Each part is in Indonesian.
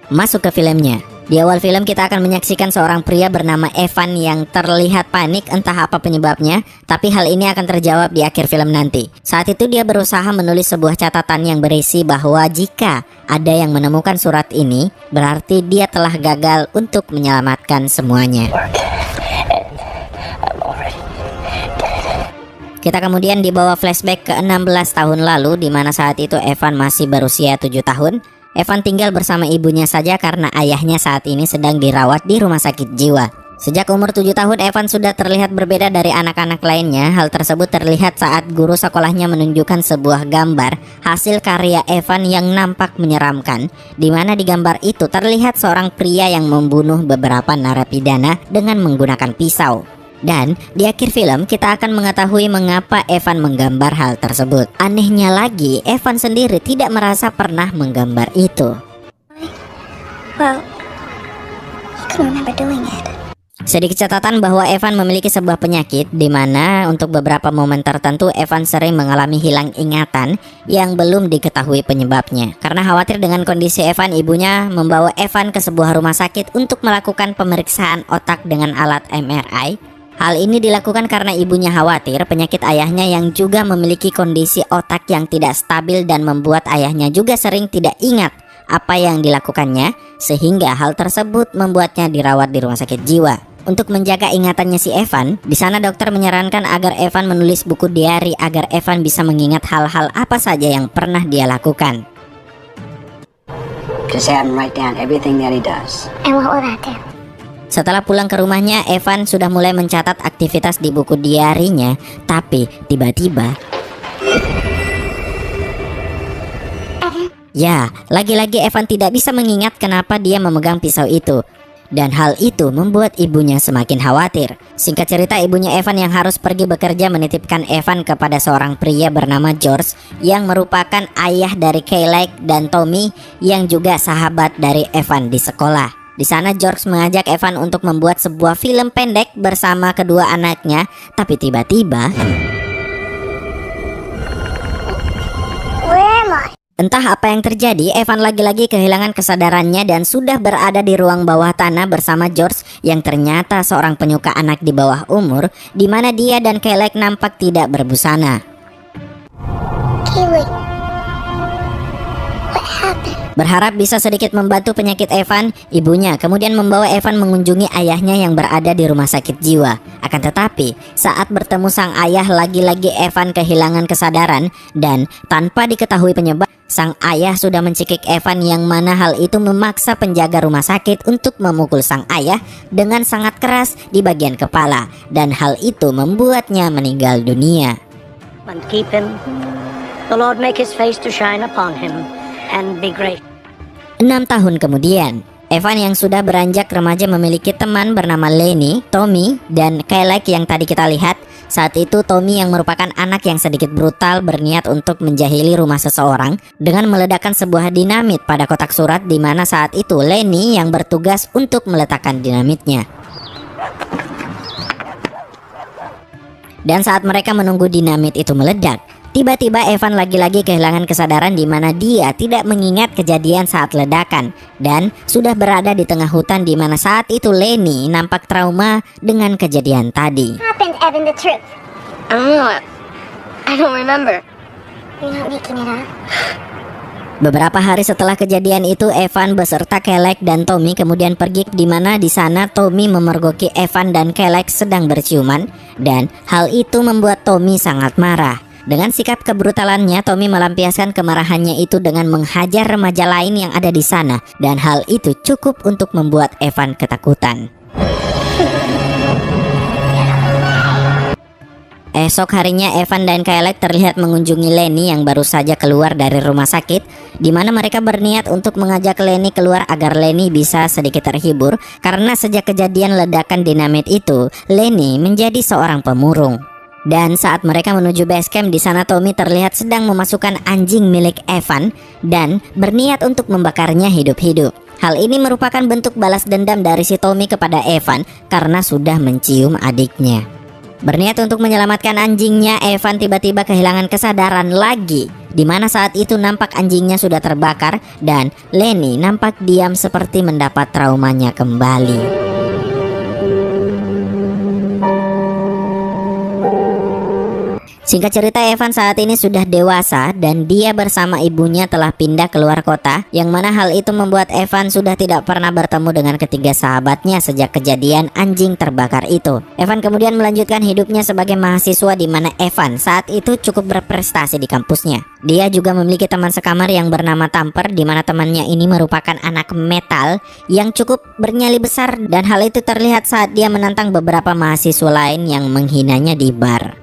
Masuk ke filmnya. Di awal film kita akan menyaksikan seorang pria bernama Evan yang terlihat panik, entah apa penyebabnya, tapi hal ini akan terjawab di akhir film nanti. Saat itu dia berusaha menulis sebuah catatan yang berisi bahwa jika ada yang menemukan surat ini, berarti dia telah gagal untuk menyelamatkan semuanya. Kita kemudian dibawa flashback ke 16 tahun lalu, di mana saat itu Evan masih berusia 7 tahun. Evan tinggal bersama ibunya saja karena ayahnya saat ini sedang dirawat di rumah sakit jiwa. Sejak umur 7 tahun, Evan sudah terlihat berbeda dari anak-anak lainnya. Hal tersebut terlihat saat guru sekolahnya menunjukkan sebuah gambar hasil karya Evan yang nampak menyeramkan, di mana di gambar itu terlihat seorang pria yang membunuh beberapa narapidana dengan menggunakan pisau. Dan di akhir film kita akan mengetahui mengapa Evan menggambar hal tersebut. Anehnya lagi, Evan sendiri tidak merasa pernah menggambar itu. Well, he couldn't remember doing it. Sedikit catatan bahwa Evan memiliki sebuah penyakit di mana untuk beberapa momen tertentu Evan sering mengalami hilang ingatan yang belum diketahui penyebabnya. Karena khawatir dengan kondisi Evan, ibunya membawa Evan ke sebuah rumah sakit untuk melakukan pemeriksaan otak dengan alat MRI. Hal ini dilakukan karena ibunya khawatir penyakit ayahnya yang juga memiliki kondisi otak yang tidak stabil dan membuat ayahnya juga sering tidak ingat apa yang dilakukannya, sehingga hal tersebut membuatnya dirawat di rumah sakit jiwa. Untuk menjaga ingatannya si Evan, di sana dokter menyarankan agar Evan menulis buku diari agar Evan bisa mengingat hal-hal apa saja yang pernah dia lakukan. Just have him write down everything that he does. And what will that do? Setelah pulang ke rumahnya, Evan sudah mulai mencatat aktivitas di buku diarinya, tapi tiba-tiba ya, lagi-lagi Evan tidak bisa mengingat kenapa dia memegang pisau itu. Dan hal itu membuat ibunya semakin khawatir. Singkat cerita, ibunya Evan yang harus pergi bekerja menitipkan Evan kepada seorang pria bernama George yang merupakan ayah dari Kayleigh dan Tommy yang juga sahabat dari Evan di sekolah. Di sana George mengajak Evan untuk membuat sebuah film pendek bersama kedua anaknya, tapi tiba-tiba entah apa yang terjadi, Evan lagi-lagi kehilangan kesadarannya dan sudah berada di ruang bawah tanah bersama George yang ternyata seorang penyuka anak di bawah umur, di mana dia dan Kayleigh nampak tidak berbusana. Kayleigh, what happened? Berharap bisa sedikit membantu penyakit Evan, ibunya kemudian membawa Evan mengunjungi ayahnya yang berada di rumah sakit jiwa. Akan tetapi, saat bertemu sang ayah, lagi-lagi Evan kehilangan kesadaran dan tanpa diketahui penyebab, sang ayah sudah mencekik Evan yang mana hal itu memaksa penjaga rumah sakit untuk memukul sang ayah dengan sangat keras di bagian kepala, dan hal itu membuatnya meninggal dunia. And keep him. The Lord make his face to shine upon him and be great. 6 tahun kemudian, Evan yang sudah beranjak remaja memiliki teman bernama Lenny, Tommy, dan Kayleigh yang tadi kita lihat. Saat itu Tommy yang merupakan anak yang sedikit brutal berniat untuk menjahili rumah seseorang dengan meledakkan sebuah dinamit pada kotak surat, di mana saat itu Lenny yang bertugas untuk meletakkan dinamitnya. Dan saat mereka menunggu dinamit itu meledak, tiba-tiba Evan lagi-lagi kehilangan kesadaran, di mana dia tidak mengingat kejadian saat ledakan dan sudah berada di tengah hutan, di mana saat itu Lenny nampak trauma dengan kejadian tadi. Happened, Evan, the truth. I don't know. I don't remember. You're not making it up. Beberapa hari setelah kejadian itu, Evan beserta Kayleigh dan Tommy kemudian pergi, di mana di sana Tommy memergoki Evan dan Kayleigh sedang berciuman, dan hal itu membuat Tommy sangat marah. Dengan sikap kebrutalannya, Tommy melampiaskan kemarahannya itu dengan menghajar remaja lain yang ada di sana, dan hal itu cukup untuk membuat Evan ketakutan. Esok harinya, Evan dan Kayleigh terlihat mengunjungi Lenny yang baru saja keluar dari rumah sakit, di mana mereka berniat untuk mengajak Lenny keluar agar Lenny bisa sedikit terhibur, karena sejak kejadian ledakan dinamit itu, Lenny menjadi seorang pemurung. Dan saat mereka menuju base camp, di sana Tommy terlihat sedang memasukkan anjing milik Evan dan berniat untuk membakarnya hidup-hidup. Hal ini merupakan bentuk balas dendam dari si Tommy kepada Evan karena sudah mencium adiknya. Berniat untuk menyelamatkan anjingnya, Evan tiba-tiba kehilangan kesadaran lagi. Di mana saat itu nampak anjingnya sudah terbakar dan Lenny nampak diam seperti mendapat traumanya kembali. Singkat cerita, Evan saat ini sudah dewasa dan dia bersama ibunya telah pindah keluar kota, yang mana hal itu membuat Evan sudah tidak pernah bertemu dengan ketiga sahabatnya sejak kejadian anjing terbakar itu. Evan kemudian melanjutkan hidupnya sebagai mahasiswa, di mana Evan saat itu cukup berprestasi di kampusnya. Dia juga memiliki teman sekamar yang bernama Tamper, di mana temannya ini merupakan anak metal yang cukup bernyali besar, dan hal itu terlihat saat dia menantang beberapa mahasiswa lain yang menghinanya di bar.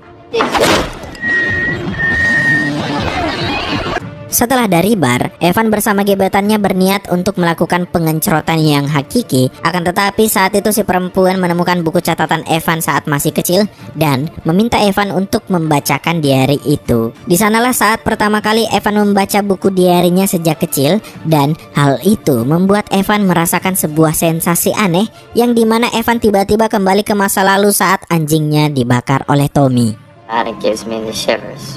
Setelah dari bar, Evan bersama gebetannya berniat untuk melakukan pengencrotan yang hakiki. Akan tetapi saat itu si perempuan menemukan buku catatan Evan saat masih kecil dan meminta Evan untuk membacakan diary itu. Di sanalah saat pertama kali Evan membaca buku diarinya sejak kecil, dan hal itu membuat Evan merasakan sebuah sensasi aneh, yang dimana Evan tiba-tiba kembali ke masa lalu saat anjingnya dibakar oleh Tommy. And it gives me the shivers.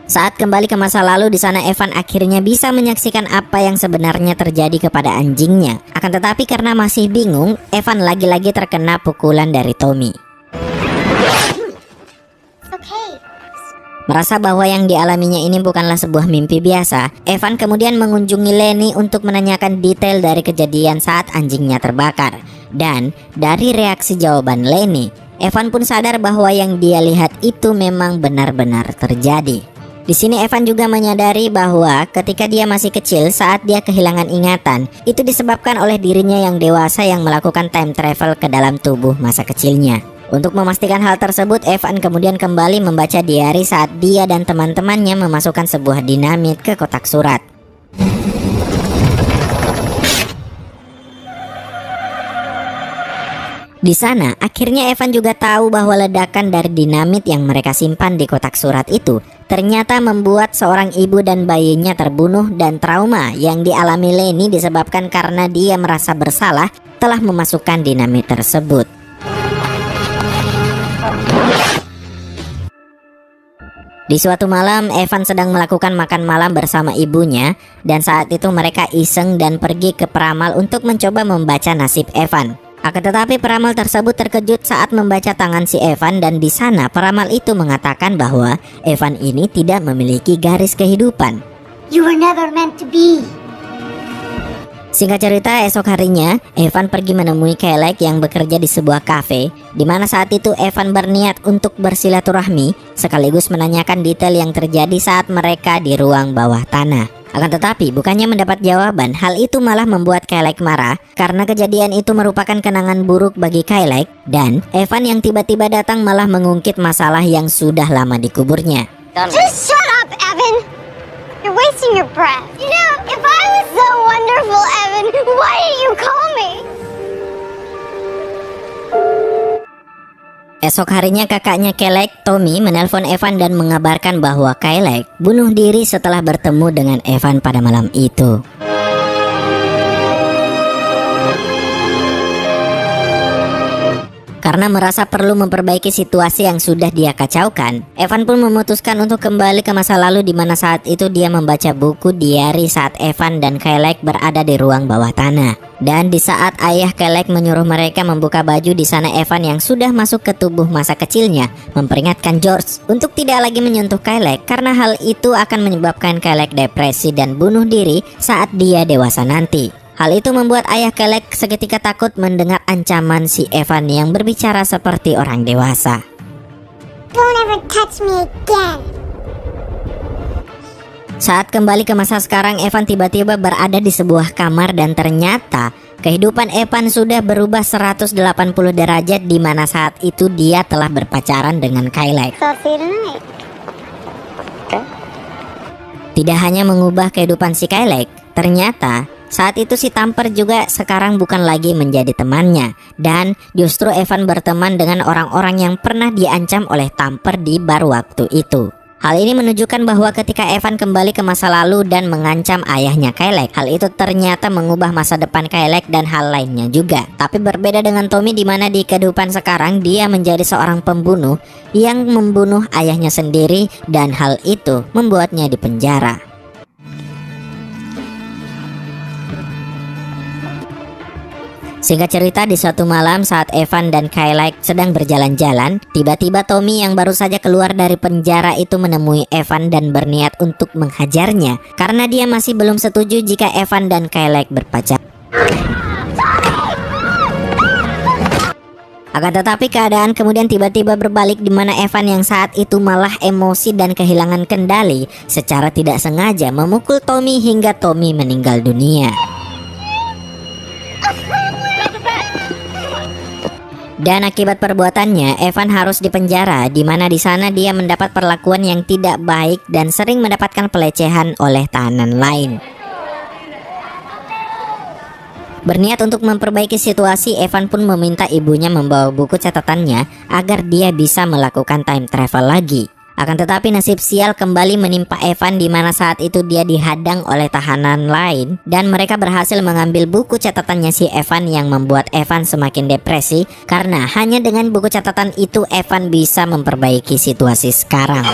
Saat kembali ke masa lalu, di sana Evan akhirnya bisa menyaksikan apa yang sebenarnya terjadi kepada anjingnya. Akan tetapi karena masih bingung, Evan lagi-lagi terkena pukulan dari Tommy. Okay. Merasa bahwa yang dialaminya ini bukanlah sebuah mimpi biasa, Evan kemudian mengunjungi Lenny untuk menanyakan detail dari kejadian saat anjingnya terbakar. Dan dari reaksi jawaban Lenny, Evan pun sadar bahwa yang dia lihat itu memang benar-benar terjadi. Di sini Evan juga menyadari bahwa ketika dia masih kecil saat dia kehilangan ingatan, itu disebabkan oleh dirinya yang dewasa yang melakukan time travel ke dalam tubuh masa kecilnya. Untuk memastikan hal tersebut, Evan kemudian kembali membaca diary saat dia dan teman-temannya memasukkan sebuah dinamit ke kotak surat. Di sana, akhirnya Evan juga tahu bahwa ledakan dari dinamit yang mereka simpan di kotak surat itu ternyata membuat seorang ibu dan bayinya terbunuh, dan trauma yang dialami Lenny disebabkan karena dia merasa bersalah telah memasukkan dinamit tersebut. Di suatu malam, Evan sedang melakukan makan malam bersama ibunya, dan saat itu mereka iseng dan pergi ke peramal untuk mencoba membaca nasib Evan. Akan tetapi peramal tersebut terkejut saat membaca tangan si Evan, dan di sana peramal itu mengatakan bahwa Evan ini tidak memiliki garis kehidupan. You were never meant to be. Singkat cerita, esok harinya Evan pergi menemui Kelek yang bekerja di sebuah kafe, di mana saat itu Evan berniat untuk bersilaturahmi sekaligus menanyakan detail yang terjadi saat mereka di ruang bawah tanah. Akan tetapi bukannya mendapat jawaban, hal itu malah membuat Kelek marah karena kejadian itu merupakan kenangan buruk bagi Kelek, dan Evan yang tiba-tiba datang malah mengungkit masalah yang sudah lama dikuburnya. Just shut up, Evan. You're wasting your breath. You know, if I was so wonderful, Evan, why didn't you call me? Esok harinya kakaknya Kelek, Tommy, menelpon Evan dan mengabarkan bahwa Kelek bunuh diri setelah bertemu dengan Evan pada malam itu. Karena merasa perlu memperbaiki situasi yang sudah dia kacaukan, Evan pun memutuskan untuk kembali ke masa lalu, di mana saat itu dia membaca buku diary saat Evan dan Kelek berada di ruang bawah tanah. Dan di saat ayah Kelek menyuruh mereka membuka baju, di sana Evan yang sudah masuk ke tubuh masa kecilnya memperingatkan George untuk tidak lagi menyentuh Kelek, karena hal itu akan menyebabkan Kelek depresi dan bunuh diri saat dia dewasa nanti. Hal itu membuat ayah Kelek seketika takut mendengar ancaman si Evan yang berbicara seperti orang dewasa. Don't ever touch me again. Saat kembali ke masa sekarang, Evan tiba-tiba berada di sebuah kamar, dan ternyata kehidupan Evan sudah berubah 180 derajat, di mana saat itu dia telah berpacaran dengan Kelek. So see you tonight. Tidak hanya mengubah kehidupan si Kelek, ternyata saat itu si Tamper juga sekarang bukan lagi menjadi temannya, dan justru Evan berteman dengan orang-orang yang pernah diancam oleh Tamper di bar waktu itu. Hal ini menunjukkan bahwa ketika Evan kembali ke masa lalu dan mengancam ayahnya Kailek, hal itu ternyata mengubah masa depan Kailek dan hal lainnya juga. Tapi berbeda dengan Tommy di mana di kehidupan sekarang dia menjadi seorang pembunuh yang membunuh ayahnya sendiri dan hal itu membuatnya dipenjara. Singkat cerita, di suatu malam saat Evan dan Kailek sedang berjalan-jalan, tiba-tiba Tommy yang baru saja keluar dari penjara itu menemui Evan dan berniat untuk menghajarnya karena dia masih belum setuju jika Evan dan Kailek berpacaran. Akan tetapi keadaan kemudian tiba-tiba berbalik di mana Evan yang saat itu malah emosi dan kehilangan kendali secara tidak sengaja memukul Tommy hingga Tommy meninggal dunia. Dan akibat perbuatannya, Evan harus dipenjara, di mana di sana dia mendapat perlakuan yang tidak baik dan sering mendapatkan pelecehan oleh tahanan lain. Berniat untuk memperbaiki situasi, Evan pun meminta ibunya membawa buku catatannya agar dia bisa melakukan time travel lagi. Akan tetapi nasib sial kembali menimpa Evan di mana saat itu dia dihadang oleh tahanan lain dan mereka berhasil mengambil buku catatannya si Evan yang membuat Evan semakin depresi karena hanya dengan buku catatan itu Evan bisa memperbaiki situasi sekarang.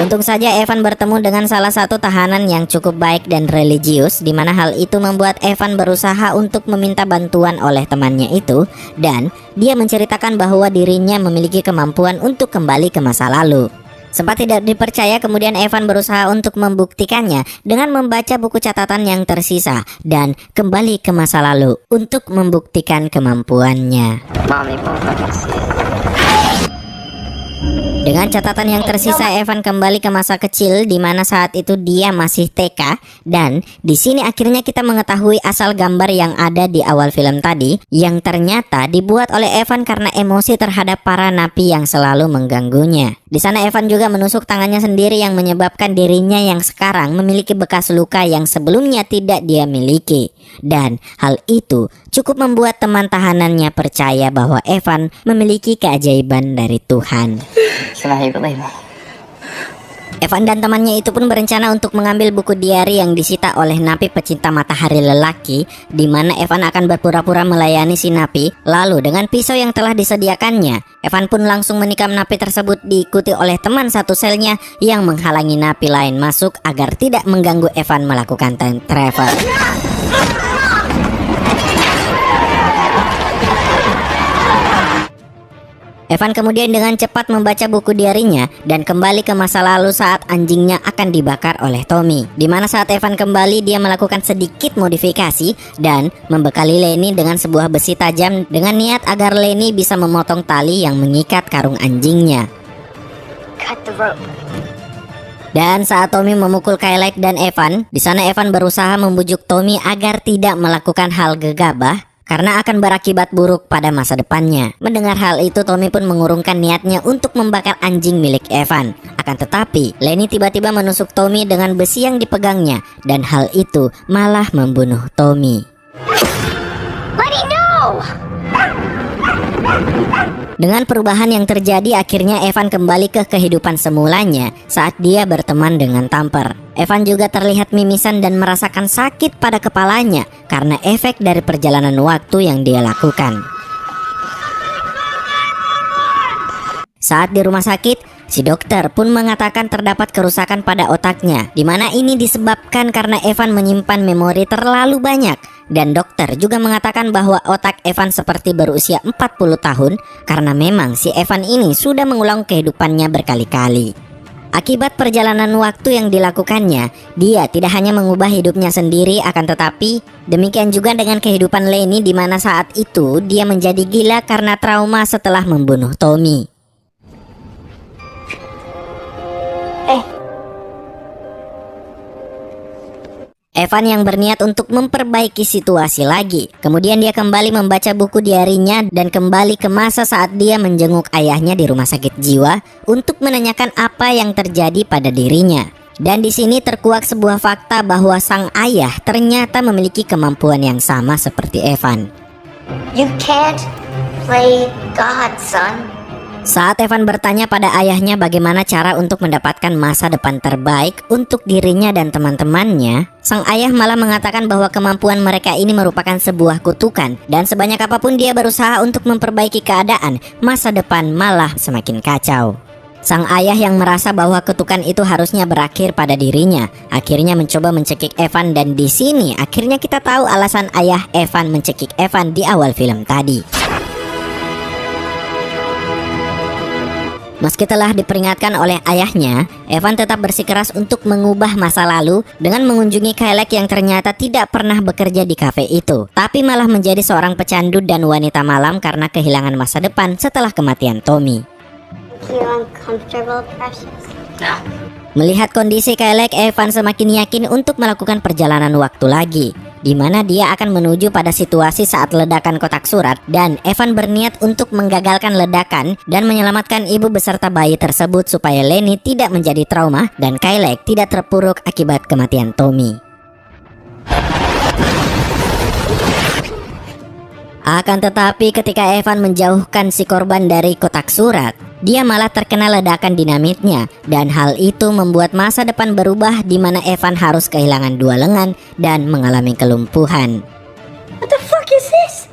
Untung saja Evan bertemu dengan salah satu tahanan yang cukup baik dan religius, di mana hal itu membuat Evan berusaha untuk meminta bantuan oleh temannya itu, dan dia menceritakan bahwa dirinya memiliki kemampuan untuk kembali ke masa lalu. Sempat tidak dipercaya, kemudian Evan berusaha untuk membuktikannya dengan membaca buku catatan yang tersisa dan kembali ke masa lalu untuk membuktikan kemampuannya. Mommy won't let me see it. Dengan catatan yang tersisa, Evan kembali ke masa kecil di mana saat itu dia masih TK, dan di sini akhirnya kita mengetahui asal gambar yang ada di awal film tadi yang ternyata dibuat oleh Evan karena emosi terhadap para napi yang selalu mengganggunya. Di sana Evan juga menusuk tangannya sendiri yang menyebabkan dirinya yang sekarang memiliki bekas luka yang sebelumnya tidak dia miliki. Dan hal itu cukup membuat teman tahanannya percaya bahwa Evan memiliki keajaiban dari Tuhan. So now you believe me. Evan dan temannya itu pun berencana untuk mengambil buku diari yang disita oleh napi pecinta matahari lelaki, di mana Evan akan berpura-pura melayani si napi. Lalu dengan pisau yang telah disediakannya, Evan pun langsung menikam napi tersebut diikuti oleh teman satu selnya yang menghalangi napi lain masuk agar tidak mengganggu Evan melakukan time travel. Evan kemudian dengan cepat membaca buku diarinya dan kembali ke masa lalu saat anjingnya akan dibakar oleh Tommy. Di mana saat Evan kembali, dia melakukan sedikit modifikasi dan membekali Lenny dengan sebuah besi tajam dengan niat agar Lenny bisa memotong tali yang mengikat karung anjingnya. Cut the rope. Dan saat Tommy memukul Kailek dan Evan, di sana Evan berusaha membujuk Tommy agar tidak melakukan hal gegabah karena akan berakibat buruk pada masa depannya. Mendengar hal itu, Tommy pun mengurungkan niatnya untuk membakar anjing milik Evan. Akan tetapi, Lenny tiba-tiba menusuk Tommy dengan besi yang dipegangnya, dan hal itu malah membunuh Tommy. Lenny, no! Dengan perubahan yang terjadi, akhirnya Evan kembali ke kehidupan semulanya saat dia berteman dengan Thumper. Evan juga terlihat mimisan dan merasakan sakit pada kepalanya karena efek dari perjalanan waktu yang dia lakukan. Saat di rumah sakit, si dokter pun mengatakan terdapat kerusakan pada otaknya, di mana ini disebabkan karena Evan menyimpan memori terlalu banyak. Dan dokter juga mengatakan bahwa otak Evan seperti berusia 40 tahun karena memang si Evan ini sudah mengulang kehidupannya berkali-kali. Akibat perjalanan waktu yang dilakukannya, dia tidak hanya mengubah hidupnya sendiri, akan tetapi demikian juga dengan kehidupan Lenny, di mana saat itu dia menjadi gila karena trauma setelah membunuh Tommy. Evan yang berniat untuk memperbaiki situasi lagi. Kemudian dia kembali membaca buku diarinya dan kembali ke masa saat dia menjenguk ayahnya di rumah sakit jiwa untuk menanyakan apa yang terjadi pada dirinya. Dan di sini terkuak sebuah fakta bahwa sang ayah ternyata memiliki kemampuan yang sama seperti Evan. You can't play God, son. Saat Evan bertanya pada ayahnya bagaimana cara untuk mendapatkan masa depan terbaik untuk dirinya dan teman-temannya, sang ayah malah mengatakan bahwa kemampuan mereka ini merupakan sebuah kutukan, dan sebanyak apapun dia berusaha untuk memperbaiki keadaan, masa depan malah semakin kacau. Sang ayah yang merasa bahwa kutukan itu harusnya berakhir pada dirinya, akhirnya mencoba mencekik Evan, dan di sini akhirnya kita tahu alasan ayah Evan mencekik Evan di awal film tadi. Meski telah diperingatkan oleh ayahnya, Evan tetap bersikeras untuk mengubah masa lalu dengan mengunjungi Kylek yang ternyata tidak pernah bekerja di kafe itu, tapi malah menjadi seorang pecandu dan wanita malam karena kehilangan masa depan setelah kematian Tommy. You uncomfortable, precious? No. Melihat kondisi Kylek, Evan semakin yakin untuk melakukan perjalanan waktu lagi, di mana dia akan menuju pada situasi saat ledakan kotak surat, dan Evan berniat untuk menggagalkan ledakan dan menyelamatkan ibu beserta bayi tersebut supaya Lenny tidak menjadi trauma dan Kylek tidak terpuruk akibat kematian Tommy. Akan tetapi ketika Evan menjauhkan si korban dari kotak surat, dia malah terkena ledakan dinamitnya, dan hal itu membuat masa depan berubah di mana Evan harus kehilangan 2 lengan dan mengalami kelumpuhan. What the fuck is this?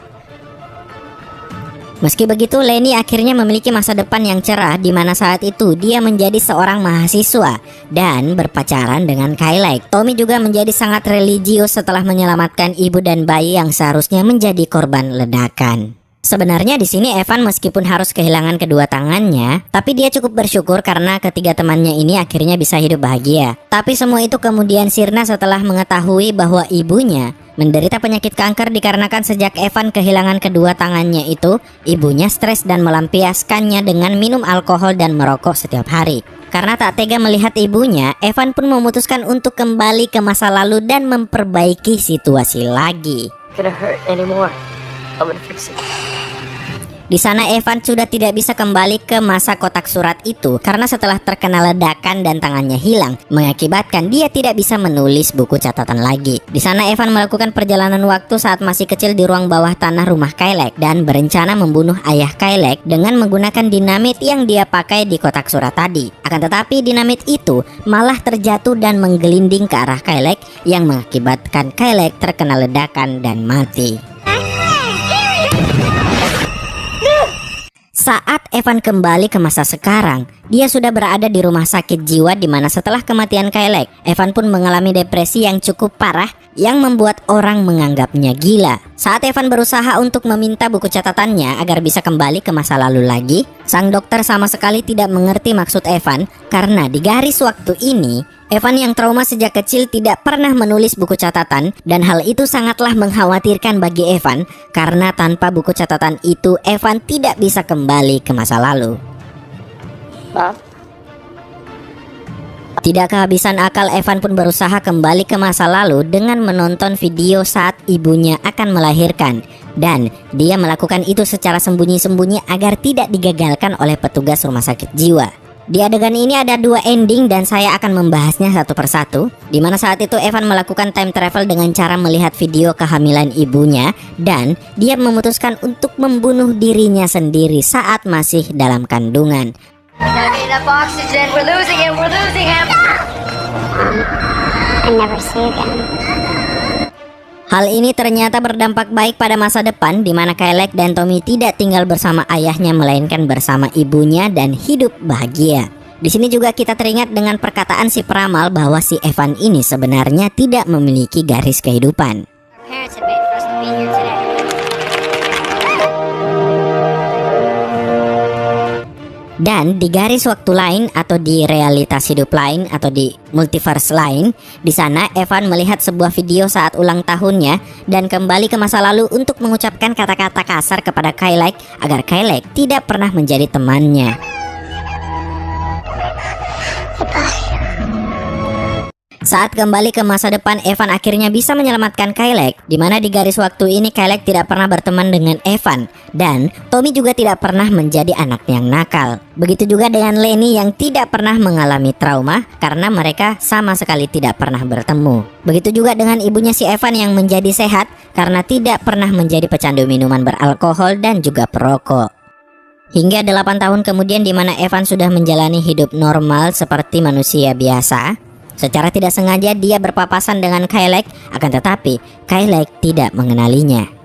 Meski begitu, Lenny akhirnya memiliki masa depan yang cerah di mana saat itu dia menjadi seorang mahasiswa dan berpacaran dengan Kylek. Tommy juga menjadi sangat religius setelah menyelamatkan ibu dan bayi yang seharusnya menjadi korban ledakan. Sebenarnya di sini Evan meskipun harus kehilangan kedua tangannya, tapi dia cukup bersyukur karena ketiga temannya ini akhirnya bisa hidup bahagia. Tapi semua itu kemudian sirna setelah mengetahui bahwa ibunya menderita penyakit kanker dikarenakan sejak Evan kehilangan kedua tangannya itu, ibunya stres dan melampiaskannya dengan minum alkohol dan merokok setiap hari. Karena tak tega melihat ibunya, Evan pun memutuskan untuk kembali ke masa lalu dan memperbaiki situasi lagi. Gonna hurt anymore. I'm gonna fix it. Di sana Evan sudah tidak bisa kembali ke masa kotak surat itu karena setelah terkena ledakan dan tangannya hilang, mengakibatkan dia tidak bisa menulis buku catatan lagi. Di sana Evan melakukan perjalanan waktu saat masih kecil di ruang bawah tanah rumah Kylek dan berencana membunuh ayah Kylek dengan menggunakan dinamit yang dia pakai di kotak surat tadi. Akan tetapi dinamit itu malah terjatuh dan menggelinding ke arah Kylek yang mengakibatkan Kylek terkena ledakan dan mati. Saat Evan kembali ke masa sekarang, dia sudah berada di rumah sakit jiwa di mana setelah kematian Kylek, Evan pun mengalami depresi yang cukup parah yang membuat orang menganggapnya gila. Saat Evan berusaha untuk meminta buku catatannya agar bisa kembali ke masa lalu lagi, sang dokter sama sekali tidak mengerti maksud Evan karena di garis waktu ini Evan yang trauma sejak kecil tidak pernah menulis buku catatan, dan hal itu sangatlah mengkhawatirkan bagi Evan karena tanpa buku catatan itu Evan tidak bisa kembali ke masa lalu. Bob? Tidak kehabisan akal, Evan pun berusaha kembali ke masa lalu dengan menonton video saat ibunya akan melahirkan, dan dia melakukan itu secara sembunyi-sembunyi agar tidak digagalkan oleh petugas rumah sakit jiwa. Di adegan ini ada 2 ending dan saya akan membahasnya satu persatu, di mana saat itu Evan melakukan time travel dengan cara melihat video kehamilan ibunya dan dia memutuskan untuk membunuh dirinya sendiri saat masih dalam kandungan. I never see you again. Hal ini ternyata berdampak baik pada masa depan di mana Kylek dan Tommy tidak tinggal bersama ayahnya melainkan bersama ibunya dan hidup bahagia. Di sini juga kita teringat dengan perkataan si peramal bahwa si Evan ini sebenarnya tidak memiliki garis kehidupan. Parents have waited for us to be here today. Dan di garis waktu lain atau di realitas hidup lain atau di multiverse lain, di sana Evan melihat sebuah video saat ulang tahunnya dan kembali ke masa lalu untuk mengucapkan kata-kata kasar kepada Kylek agar Kylek tidak pernah menjadi temannya. Saat kembali ke masa depan, Evan akhirnya bisa menyelamatkan Kylek, di mana di garis waktu ini Kylek tidak pernah berteman dengan Evan, dan Tommy juga tidak pernah menjadi anak yang nakal. Begitu juga dengan Lenny yang tidak pernah mengalami trauma karena mereka sama sekali tidak pernah bertemu. Begitu juga dengan ibunya si Evan yang menjadi sehat karena tidak pernah menjadi pecandu minuman beralkohol dan juga perokok. Hingga 8 tahun kemudian, di mana Evan sudah menjalani hidup normal seperti manusia biasa, secara tidak sengaja dia berpapasan dengan Kylek, akan tetapi Kylek tidak mengenalinya.